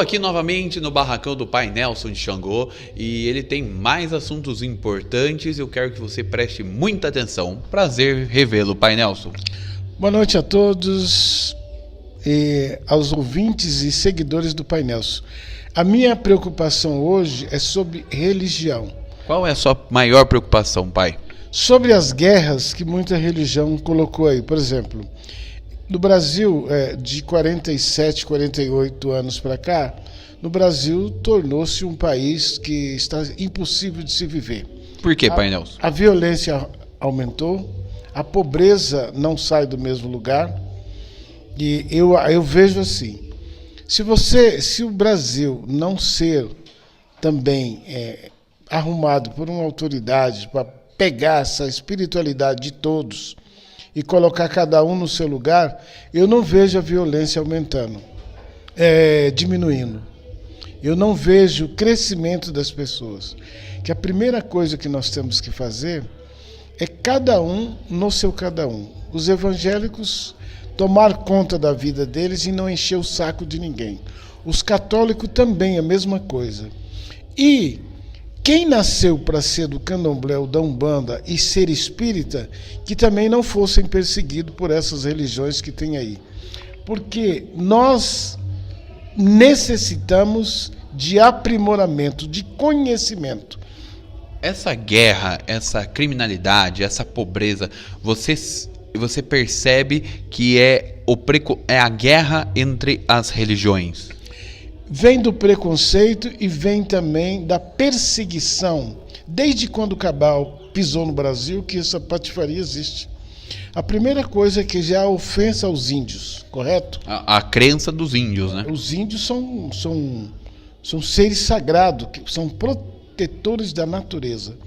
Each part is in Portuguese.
aqui novamente no barracão do Pai Nelson de Xangô e ele tem mais assuntos importantes. Eu quero que você preste muita atenção. Prazer revê-lo, Pai Nelson. Boa noite a todos e aos ouvintes e seguidores do Pai Nelson. A minha preocupação hoje é sobre religião. Qual é a sua maior preocupação, Pai? Sobre as guerras que muita religião colocou aí. Por exemplo, no Brasil, de 47, 48 anos para cá, no Brasil tornou-se um país que está impossível de se viver. Por que, Pai Nelson? A violência aumentou, a pobreza não sai do mesmo lugar. E eu vejo assim, se o Brasil não ser também arrumado por uma autoridade para pegar essa espiritualidade de todos e colocar cada um no seu lugar, eu não vejo a violência aumentando, diminuindo. Eu não vejo o crescimento das pessoas. Que a primeira coisa que nós temos que fazer é cada um no seu cada um. Os evangélicos tomar conta da vida deles e não encher o saco de ninguém. Os católicos também, a mesma coisa. E quem nasceu para ser do candomblé ou da umbanda e ser espírita, que também não fossem perseguidos por essas religiões que tem aí. Porque nós necessitamos de aprimoramento, de conhecimento. Essa guerra, essa criminalidade, essa pobreza, você percebe que é a guerra entre as religiões? Vem do preconceito e vem também da perseguição. Desde quando o Cabal pisou no Brasil que essa patifaria existe. A primeira coisa é que já há ofensa aos índios, correto? A crença dos índios, né? Os índios são seres sagrados, que são protetores da natureza.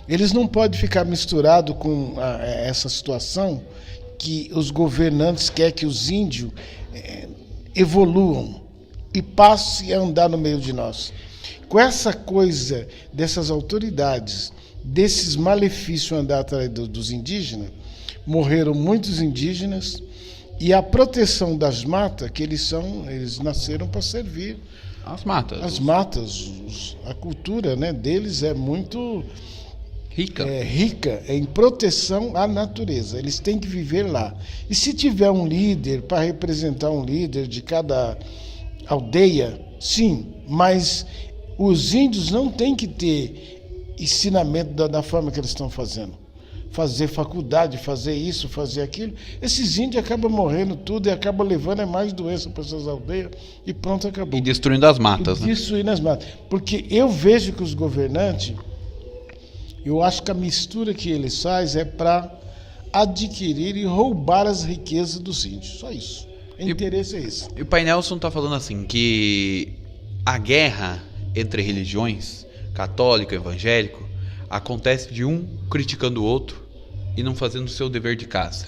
Eles não podem ficar misturados com essa situação que os governantes querem que os índios evoluam e passe a andar no meio de nós. Com essa coisa dessas autoridades, desses malefícios andar atrás dos indígenas, morreram muitos indígenas e a proteção das matas, que eles nasceram para servir. As matas. As matas, a cultura, né, deles é muito rica em proteção à natureza. Eles têm que viver lá. E se tiver um líder para representar um líder de cada aldeia, sim, mas os índios não têm que ter ensinamento da forma que eles estão fazendo. Fazer faculdade, fazer isso, fazer aquilo. Esses índios acabam morrendo tudo e acabam levando mais doença para essas aldeias e pronto, acabou. E destruindo as matas, né? Destruindo as matas. Porque eu vejo que os governantes, eu acho que a mistura que eles fazem é para adquirir e roubar as riquezas dos índios. Só isso. O interesse é esse. E o Pai Nelson está falando assim, que a guerra entre religiões, católico e evangélico, acontece de um criticando o outro e não fazendo o seu dever de casa.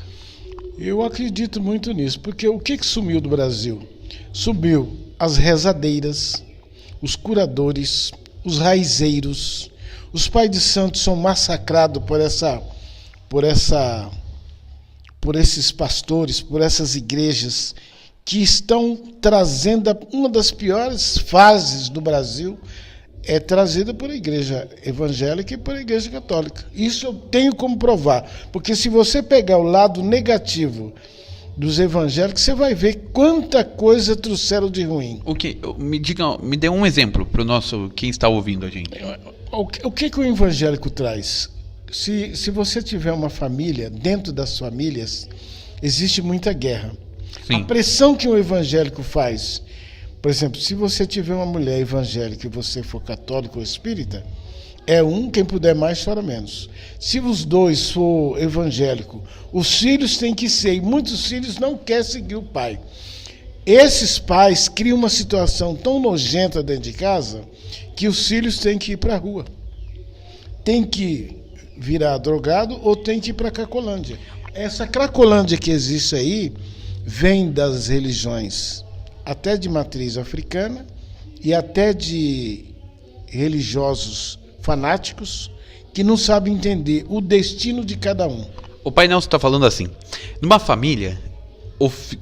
Eu acredito muito nisso, porque o que sumiu do Brasil? Sumiu as rezadeiras, os curadores, os raizeiros. Os pais de santos são massacrados por esses pastores, por essas igrejas que estão trazendo uma das piores fases do Brasil, é trazida por a igreja evangélica e por a igreja católica. Isso eu tenho como provar, porque se você pegar o lado negativo dos evangélicos, você vai ver quanta coisa trouxeram de ruim. Me dê um exemplo para o nosso quem está ouvindo a gente. O que o evangélico traz? Se você tiver uma família, dentro das famílias, existe muita guerra. Sim. A pressão que o evangélico faz, por exemplo, se você tiver uma mulher evangélica e você for católico ou espírita, quem puder mais chora menos. Se os dois for evangélico, os filhos têm que ser, e muitos filhos não querem seguir o pai. Esses pais criam uma situação tão nojenta dentro de casa que os filhos têm que ir para a rua. Tem que virar drogado ou tem que ir para a Cracolândia. Essa Cracolândia que existe aí vem das religiões, até de matriz africana e até de religiosos fanáticos que não sabem entender o destino de cada um. O Pai Nelson está falando assim, numa família,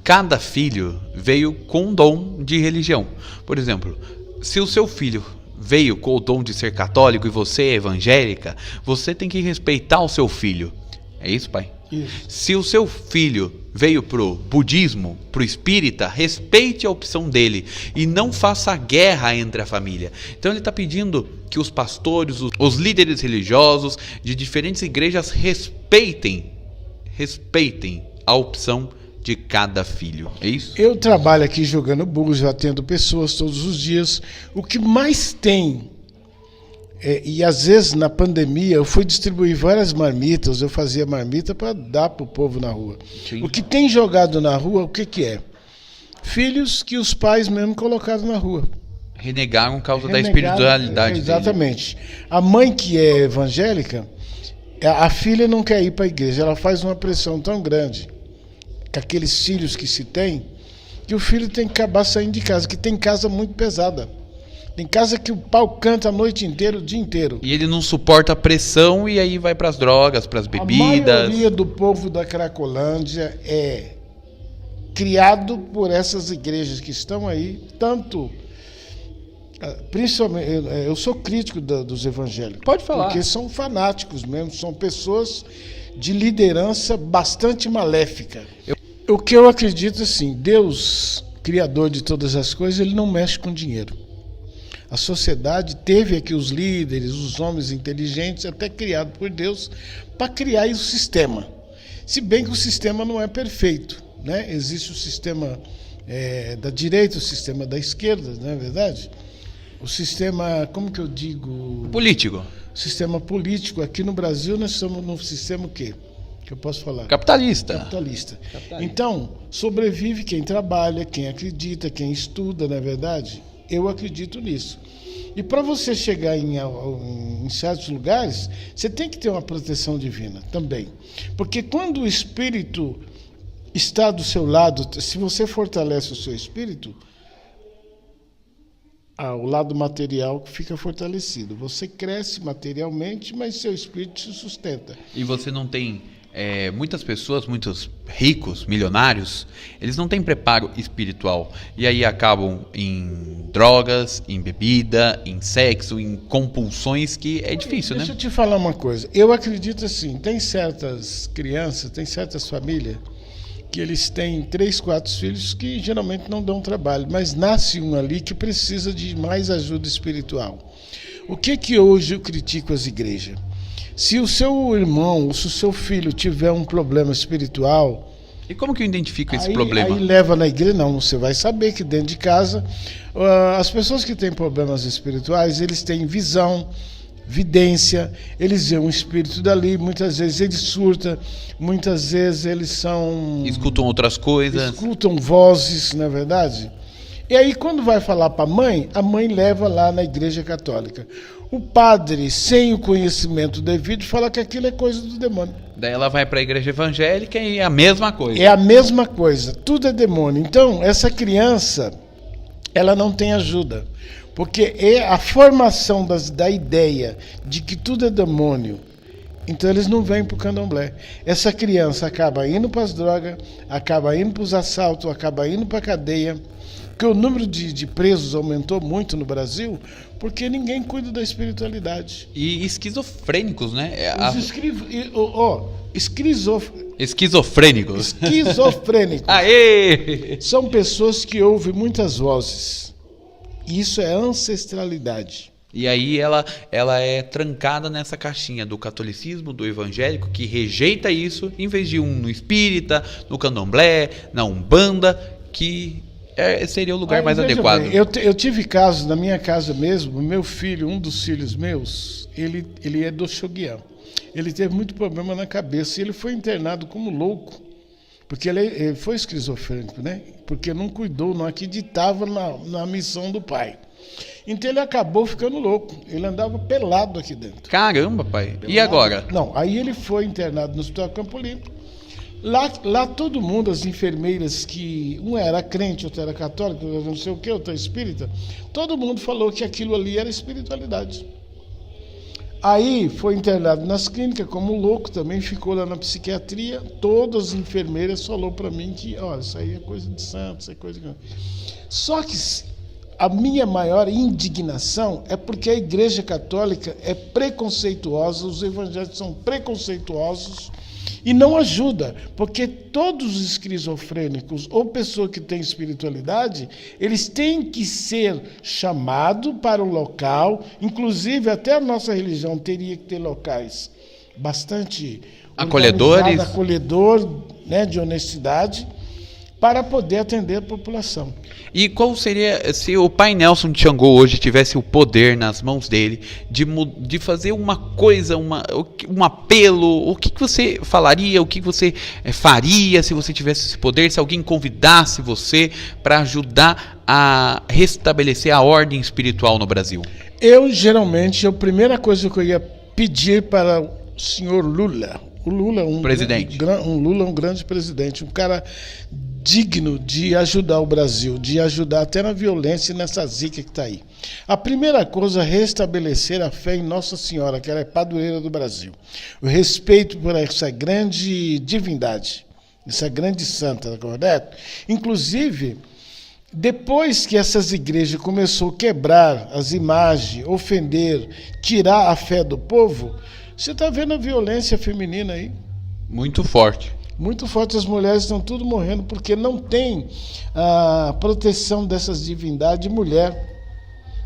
cada filho veio com um dom de religião. Por exemplo, se o seu filho veio com o dom de ser católico e você é evangélica, você tem que respeitar o seu filho. É isso, pai? Isso. Se o seu filho veio pro budismo, pro espírita, respeite a opção dele e não faça guerra entre a família. Então ele está pedindo que os pastores, os líderes religiosos de diferentes igrejas respeitem a opção de cada filho. É isso? Eu trabalho aqui jogando búzios, atendo pessoas todos os dias. O que mais tem, e às vezes na pandemia eu fui distribuir várias marmitas, eu fazia marmita para dar para o povo na rua. Sim. O que tem jogado na rua, o que é? Filhos que os pais mesmo colocaram na rua. Renegaram por causa da espiritualidade. Exatamente. Dele. A mãe que é evangélica, a filha não quer ir para a igreja, ela faz uma pressão tão grande com aqueles filhos que se tem, que o filho tem que acabar saindo de casa, que tem casa muito pesada. Tem casa que o pau canta a noite inteira, o dia inteiro. E ele não suporta a pressão e aí vai para as drogas, para as bebidas. A maioria do povo da Cracolândia é criado por essas igrejas que estão aí, tanto... Principalmente, eu sou crítico dos evangélicos. Pode falar. Porque são fanáticos mesmo, são pessoas de liderança bastante maléfica. O que eu acredito assim, Deus, criador de todas as coisas, ele não mexe com dinheiro. A sociedade teve aqui os líderes, os homens inteligentes, até criado por Deus, para criar o sistema. Se bem que o sistema não é perfeito, né? Existe o sistema da direita, o sistema da esquerda, não é verdade? O sistema, como que eu digo? Político. O sistema político. Aqui no Brasil nós estamos num sistema o quê? Que eu posso falar? Capitalista. Então, sobrevive quem trabalha, quem acredita, quem estuda, não é verdade? Eu acredito nisso. E para você chegar em certos lugares, você tem que ter uma proteção divina também. Porque quando o espírito está do seu lado, se você fortalece o seu espírito, o lado material fica fortalecido. Você cresce materialmente, mas seu espírito se sustenta. E você não tem... muitas pessoas, muitos ricos, milionários, eles não têm preparo espiritual. E aí acabam em drogas, em bebida, em sexo, em compulsões que é difícil, Deixa eu te falar uma coisa. Eu acredito assim, tem certas crianças, tem certas famílias que eles têm 3, 4 filhos que geralmente não dão trabalho, mas nasce um ali que precisa de mais ajuda espiritual. O que hoje eu critico as igrejas? Se o seu irmão, ou se o seu filho tiver um problema espiritual... E como que eu identifico esse problema? Aí leva na igreja, não, você vai saber que dentro de casa, as pessoas que têm problemas espirituais, eles têm visão, vidência, eles veem um espírito dali, muitas vezes eles surtam, muitas vezes eles escutam outras coisas. Escutam vozes, não é verdade? E aí quando vai falar para a mãe leva lá na igreja católica. O padre, sem o conhecimento devido, fala que aquilo é coisa do demônio. Daí ela vai para a igreja evangélica e é a mesma coisa. É a mesma coisa, tudo é demônio. Então, essa criança, ela não tem ajuda. Porque é a formação da ideia de que tudo é demônio. Então eles não vêm para o candomblé. Essa criança acaba indo para as drogas, acaba indo para os assaltos, acaba indo para a cadeia. Porque o número de presos aumentou muito no Brasil, porque ninguém cuida da espiritualidade. E esquizofrênicos, né? Esquizofrênicos. Esquizofrênicos. Aê! São pessoas que ouvem muitas vozes. Isso é ancestralidade. E aí ela é trancada nessa caixinha do catolicismo, do evangélico, que rejeita isso, em vez de no espírita, no candomblé, na umbanda, que seria o lugar mais adequado. Bem, eu tive casos, na minha casa mesmo, meu filho, um dos filhos meus, ele é do Shoguian. Ele teve muito problema na cabeça e ele foi internado como louco. Porque ele foi esquizofrênico, né? Porque não cuidou, não acreditava na missão do pai. Então ele acabou ficando louco. Ele andava pelado aqui dentro. Caramba, pai. Pelado. E agora? Não, aí ele foi internado no Hospital Campo Limpo. Lá todo mundo, as enfermeiras que... Um era crente, outro era católico, não sei o que, outro era espírita. Todo mundo falou que aquilo ali era espiritualidade. Aí foi internado nas clínicas, como louco, também ficou lá na psiquiatria. Todas as enfermeiras falaram para mim que, olha, isso aí é coisa de santo, isso é coisa de... Só que a minha maior indignação é porque a Igreja Católica é preconceituosa, os evangélicos são preconceituosos e não ajuda, porque todos os esquizofrênicos ou pessoa que tem espiritualidade, eles têm que ser chamados para o local, inclusive até a nossa religião teria que ter locais bastante acolhedores, acolhedor, né, de honestidade, para poder atender a população. E qual seria, se o Pai Nelson de Xangô hoje tivesse o poder nas mãos dele de fazer uma coisa, um apelo, o que você falaria, o que você faria se você tivesse esse poder, se alguém convidasse você para ajudar a restabelecer a ordem espiritual no Brasil? Geralmente, a primeira coisa que eu ia pedir para o senhor Lula, o Lula é um presidente, Lula é um grande presidente, um cara digno de ajudar o Brasil, de ajudar até na violência e nessa zica que está aí. A primeira coisa é restabelecer a fé em Nossa Senhora, que ela é padroeira do Brasil. O respeito por essa grande divindade, essa grande santa, correto? Inclusive, depois que essas igrejas começaram a quebrar as imagens, ofender, tirar a fé do povo, você está vendo a violência feminina aí? Muito forte. Muito forte, as mulheres estão tudo morrendo porque não tem a proteção dessas divindades de mulher.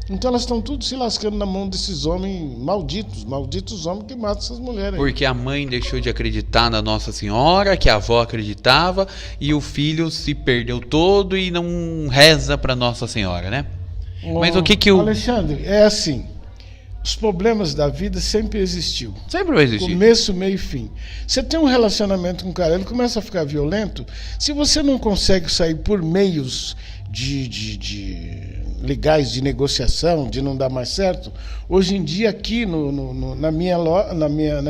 Então elas estão tudo se lascando na mão desses homens malditos homens que matam essas mulheres aí. Porque a mãe deixou de acreditar na Nossa Senhora, que a avó acreditava, e o filho se perdeu todo e não reza para Nossa Senhora, né? Mas o que o... Alexandre, é assim, os problemas da vida sempre existiu. Sempre vai existir. Começo, meio e fim. Você tem um relacionamento com um cara, ele começa a ficar violento. Se você não consegue sair por meios legais de negociação, de não dar mais certo, hoje em dia aqui na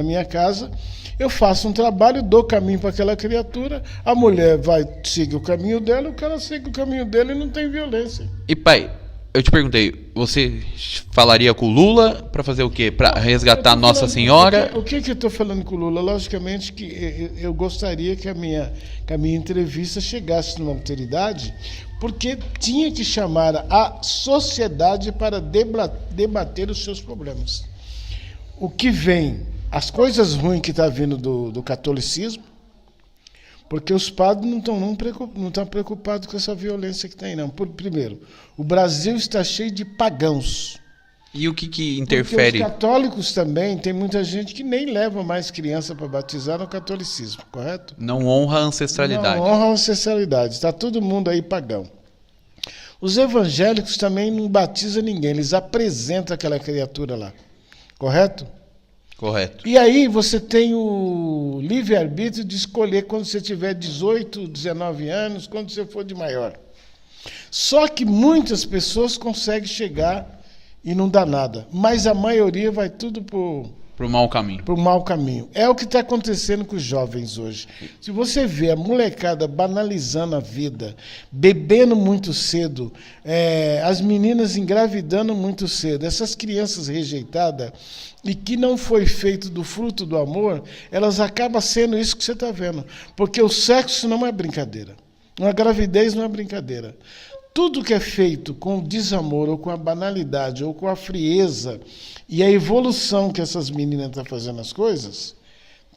minha casa, eu faço um trabalho, dou caminho para aquela criatura, a mulher vai seguir o caminho dela, o cara segue o caminho dele e não tem violência. E pai, eu te perguntei, você falaria com o Lula para fazer o quê? Para resgatar Nossa Senhora? O que eu estou falando com o Lula? Logicamente que eu gostaria que a minha entrevista chegasse numa autoridade, porque tinha que chamar a sociedade para debater os seus problemas. O que vem, as coisas ruins que está vindo do catolicismo, porque os padres não estão preocupados com essa violência que tem, não. Primeiro, o Brasil está cheio de pagãos. E o que interfere? Porque os católicos também, tem muita gente que nem leva mais criança para batizar no catolicismo, correto? Não honra a ancestralidade. Não honra a ancestralidade, está todo mundo aí pagão. Os evangélicos também não batizam ninguém, eles apresentam aquela criatura lá, correto? Correto. E aí você tem o livre-arbítrio de escolher quando você tiver 18, 19 anos, quando você for de maior. Só que muitas pessoas conseguem chegar e não dá nada. Mas a maioria vai tudo pro mau caminho. Pro mau caminho. É o que está acontecendo com os jovens hoje. Se você vê a molecada banalizando a vida, bebendo muito cedo, as meninas engravidando muito cedo, essas crianças rejeitadas e que não foi feito do fruto do amor, elas acabam sendo isso que você está vendo. Porque o sexo não é brincadeira. A gravidez não é brincadeira. Tudo que é feito com o desamor, ou com a banalidade, ou com a frieza, e a evolução que essas meninas estão fazendo as coisas,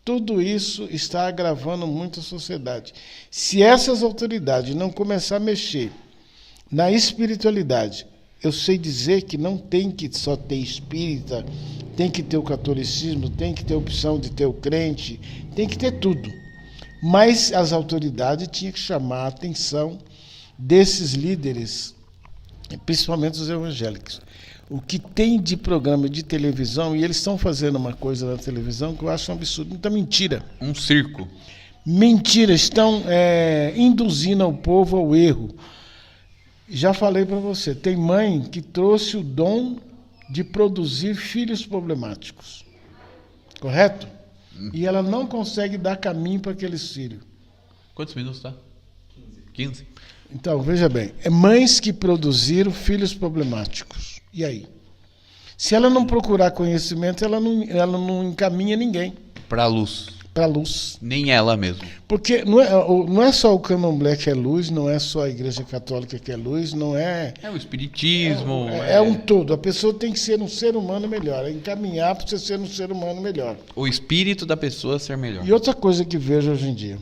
tudo isso está agravando muito a sociedade. Se essas autoridades não começarem a mexer na espiritualidade, eu sei dizer que não tem que só ter espírita, tem que ter o catolicismo, tem que ter a opção de ter o crente, tem que ter tudo. Mas as autoridades tinham que chamar a atenção desses líderes, principalmente os evangélicos. O que tem de programa de televisão, e eles estão fazendo uma coisa na televisão que eu acho um absurdo, muita mentira. Um circo. Mentira, estão induzindo o povo ao erro. Já falei para você, tem mãe que trouxe o dom de produzir filhos problemáticos. Correto? E ela não consegue dar caminho para aqueles filhos. Quantos minutos tá? 15. Então, veja bem, mães que produziram filhos problemáticos. E aí? Se ela não procurar conhecimento, ela não encaminha ninguém Para a luz. para a luz. Nem ela mesmo. Porque não é só o candomblé que é luz, não é só a Igreja Católica que é luz, não é... É o espiritismo. É um todo. A pessoa tem que ser um ser humano melhor, é encaminhar para você ser um ser humano melhor. O espírito da pessoa ser melhor. E outra coisa que vejo hoje em dia,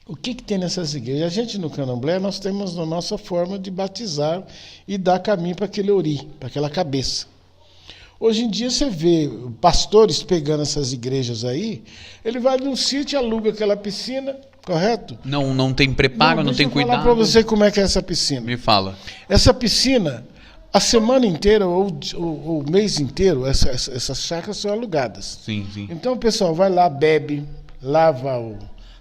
o que tem nessas igrejas? A gente no candomblé, nós temos a nossa forma de batizar e dar caminho para aquele ori, para aquela cabeça. Hoje em dia você vê pastores pegando essas igrejas aí, ele vai num sítio, aluga aquela piscina, correto? Não tem preparo, não tem cuidado. Vou falar para você como é que é essa piscina. Me fala. Essa piscina, a semana inteira ou o mês inteiro, essas chácaras são alugadas. Sim. Então o pessoal vai lá, bebe, lava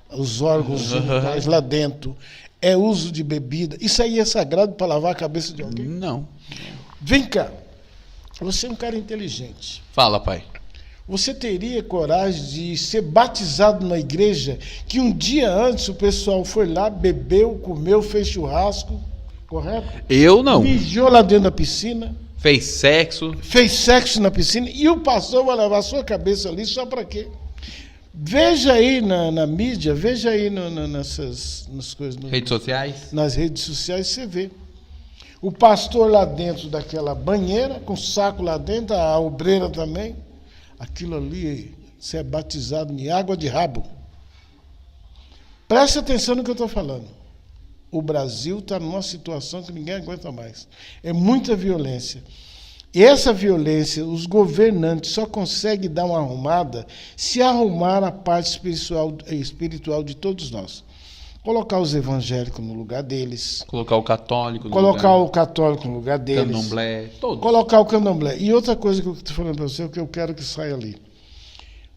os órgãos genitais lá dentro, é uso de bebida. Isso aí é sagrado para lavar a cabeça de alguém? Não. Vem cá. Você é um cara inteligente. Fala, pai. Você teria coragem de ser batizado na igreja que um dia antes o pessoal foi lá, bebeu, comeu, fez churrasco, correto? Eu não. Mijou lá dentro da piscina. Fez sexo. Fez sexo na piscina e o pastor vai levar a sua cabeça ali só para quê? Veja aí na mídia, veja aí nas coisas... Redes sociais. Nas redes sociais você vê. O pastor lá dentro daquela banheira, com o saco lá dentro, a obreira também. Aquilo ali, você é batizado em água de rabo. Preste atenção no que eu estou falando. O Brasil está numa situação que ninguém aguenta mais. É muita violência. E essa violência, os governantes só conseguem dar uma arrumada se arrumar a parte espiritual de todos nós. Colocar os evangélicos no lugar deles. Colocar o católico no colocar lugar. O católico no lugar deles. Candomblé, todos. Colocar o candomblé. E outra coisa que eu estou falando para você, que eu quero que saia ali.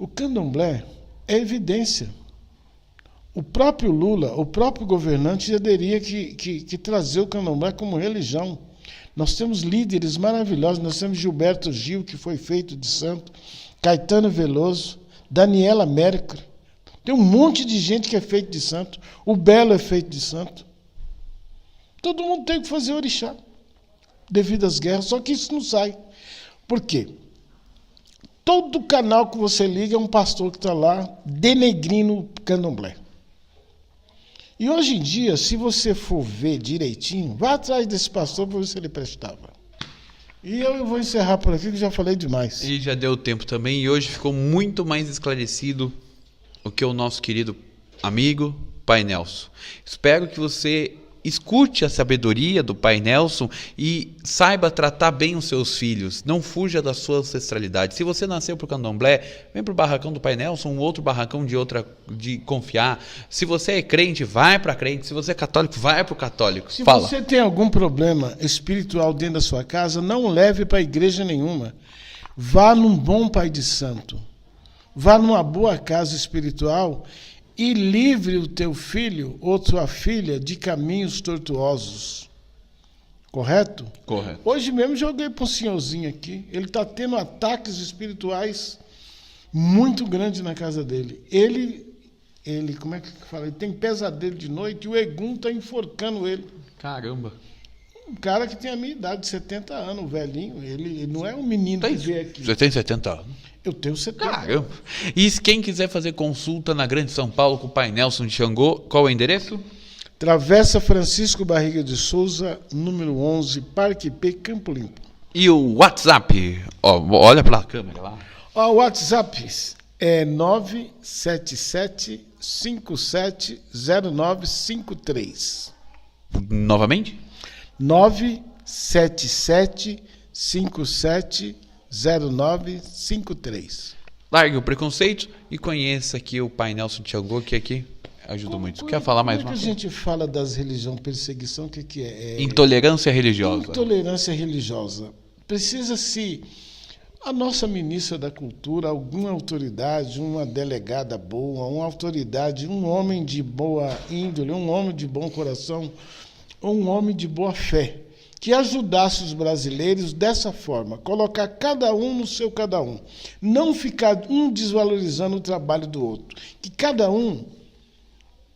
O candomblé é evidência. O próprio Lula, o próprio governante, já teria que trazer o candomblé como religião. Nós temos líderes maravilhosos. Nós temos Gilberto Gil, que foi feito de santo. Caetano Veloso. Daniela Mercury. Tem um monte de gente que é feito de santo. O Belo é feito de santo. Todo mundo tem que fazer orixá devido às guerras, só que isso não sai. Por quê? Todo canal que você liga é um pastor que está lá denegrindo o candomblé. E hoje em dia, se você for ver direitinho, vá atrás desse pastor para ver se ele prestava. E eu vou encerrar por aqui, que já falei demais. E já deu tempo também, e hoje ficou muito mais esclarecido o que o nosso querido amigo Pai Nelson. Espero que você escute a sabedoria do Pai Nelson e saiba tratar bem os seus filhos. Não fuja da sua ancestralidade. Se você nasceu pro candomblé, vem pro barracão do Pai Nelson, um outro barracão de confiar. Se você é crente, vai para crente. Se você é católico, vai pro católico. Se Fala. você tem algum problema espiritual dentro da sua casa, não leve para igreja nenhuma. Vá num bom pai de santo. Vá numa boa casa espiritual e livre o teu filho ou tua filha de caminhos tortuosos. Correto? Correto. Hoje mesmo joguei para um senhorzinho aqui. Ele está tendo ataques espirituais muito grandes na casa dele. Ele, como é que fala? Ele tem pesadelo de noite e o Egum está enforcando ele. Caramba. Um cara que tem a minha idade, de 70 anos, um velhinho. Ele não é um menino que veio aqui. Você tem 70 anos? Eu tenho 70. Caramba. E quem quiser fazer consulta na Grande São Paulo com o Pai Nelson de Xangô, qual é o endereço? Travessa Francisco Barriga de Souza, número 11, Parque P, Campo Limpo. E o WhatsApp? Ó, olha para a câmera lá. O WhatsApp é 977-570953. Novamente? 977-570953. Largue o preconceito e conheça aqui o Pai Nelson de Xangô, que aqui ajuda muito. Quer falar mais uma coisa? coisa? A gente fala das religiões, perseguição, o que é? Intolerância religiosa. Intolerância religiosa. Precisa-se, a nossa ministra da Cultura, alguma autoridade, uma delegada boa, uma autoridade, um homem de boa índole, um homem de bom coração, um homem de boa fé, que ajudasse os brasileiros dessa forma, colocar cada um no seu cada um, não ficar um desvalorizando o trabalho do outro, que cada um,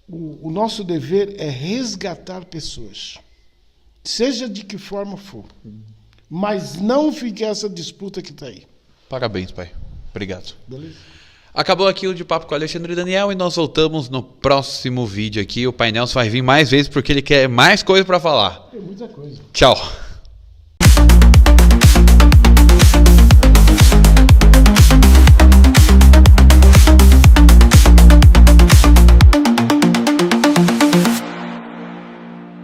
o nosso dever é resgatar pessoas, seja de que forma for. mas não fique essa disputa que está aí. Parabéns, pai. Obrigado. Beleza? Acabou aqui o de papo com o Alexandre e Daniel e nós voltamos no próximo vídeo aqui. O Pai Nelson vai vir mais vezes porque ele quer mais coisa para falar. Tem muita coisa. Tchau.